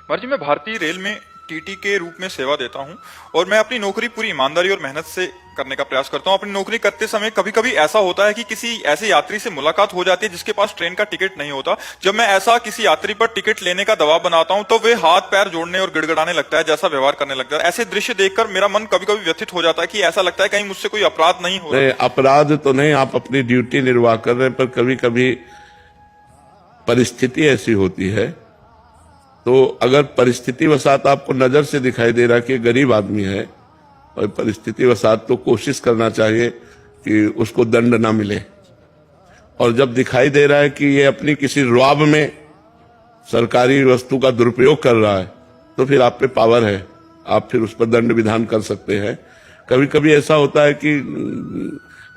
जी, मैं भारतीय रेल में टीटी के रूप में सेवा देता हूं और मैं अपनी नौकरी पूरी ईमानदारी और मेहनत से करने का प्रयास करता हूं। अपनी नौकरी करते समय कभी कभी ऐसा होता है कि किसी ऐसे यात्री से मुलाकात हो जाती है जिसके पास ट्रेन का टिकट नहीं होता। जब मैं ऐसा किसी यात्री पर टिकट लेने का दबाव बनाता हूं तो वे हाथ पैर जोड़ने और गिड़गिड़ाने लगता है, जैसा व्यवहार करने लगता है। ऐसे दृश्य देखकर मेरा मन कभी कभी व्यथित हो जाता है कि ऐसा लगता है कहीं मुझसे कोई अपराध नहीं हो रहा। अपराध तो नहीं, आप अपनी ड्यूटी निर्वाह कर रहे हैं, पर कभी कभी परिस्थिति ऐसी होती है। तो अगर परिस्थिति वसात आपको नजर से दिखाई दे रहा कि गरीब आदमी है, और परिस्थिति वसात तो कोशिश करना चाहिए कि उसको दंड ना मिले। और जब दिखाई दे रहा है कि ये अपनी किसी रुआब में सरकारी वस्तु का दुरुपयोग कर रहा है, तो फिर आप पे पावर है, आप फिर उस पर दंड विधान कर सकते हैं। कभी कभी ऐसा होता है कि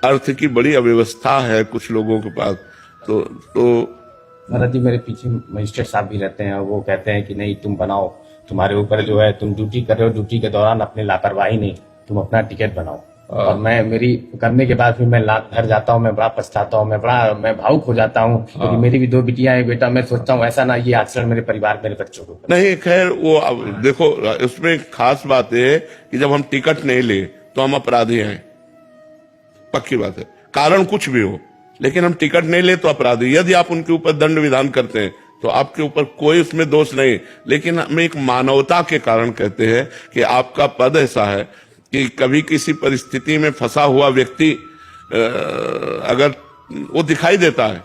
अर्थ की बड़ी अव्यवस्था है कुछ लोगों के पास, तो महाराज जी, मेरे पीछे मजिस्ट्रेट साहब भी रहते हैं और वो कहते हैं कि नहीं, तुम बनाओ, तुम्हारे ऊपर जो है, तुम ड्यूटी कर रहे हो, ड्यूटी के दौरान अपनी लापरवाही नहीं, तुम अपना टिकट बनाओ। और मैं मेरी करने के बाद फिर मैं घर जाता हूँ, मैं बड़ा पछताता हूँ, मैं भावुक हो जाता हूँ, क्योंकि मेरी भी दो बिटियां हैं, बेटा। मैं सोचता हूँ ऐसा ना ये आचरण मेरे परिवार, मेरे बच्चों को नहीं। खैर वो देखो, उसमें खास बात यह है कि जब हम टिकट नहीं ले तो हम अपराधी हैं, पक्की बात है, कारण कुछ भी हो, लेकिन हम टिकट नहीं ले तो अपराधी। यदि आप उनके ऊपर दंड विधान करते हैं तो आपके ऊपर कोई उसमें दोष नहीं, लेकिन हम एक मानवता के कारण कहते हैं कि आपका पद ऐसा है कि कभी किसी परिस्थिति में फंसा हुआ व्यक्ति अगर वो दिखाई देता है,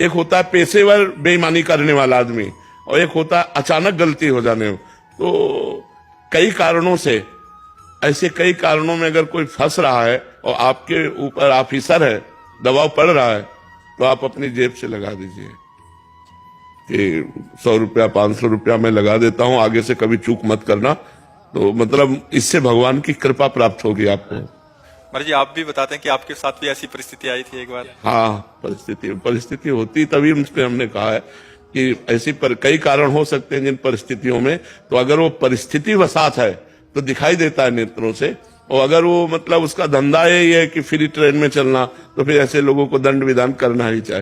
एक होता है पेशेवर बेईमानी करने वाला आदमी, और एक होता है अचानक गलती हो जाने। तो कई कारणों से, ऐसे कई कारणों में अगर कोई फंस रहा है और आपके ऊपर ऑफिसर है, दबाव पड़ रहा है, तो आप अपनी जेब से लगा दीजिए कि 100 रुपया 500 रुपया मैं लगा देता हूं, आगे से कभी चूक मत करना। तो मतलब इससे भगवान की कृपा प्राप्त होगी आपको। महाराज जी, आप भी बताते हैं कि आपके साथ भी ऐसी परिस्थिति आई थी एक बार। हाँ, परिस्थिति होती, तभी उसमें हमने कहा है कि ऐसी कई कारण हो सकते हैं जिन परिस्थितियों में, तो अगर वो परिस्थिति वसात है तो दिखाई देता है नेत्रों से, और अगर वो मतलब उसका धंधा है ये कि फ्री ट्रेन में चलना, तो फिर ऐसे लोगों को दंड विधान करना ही चाहिए।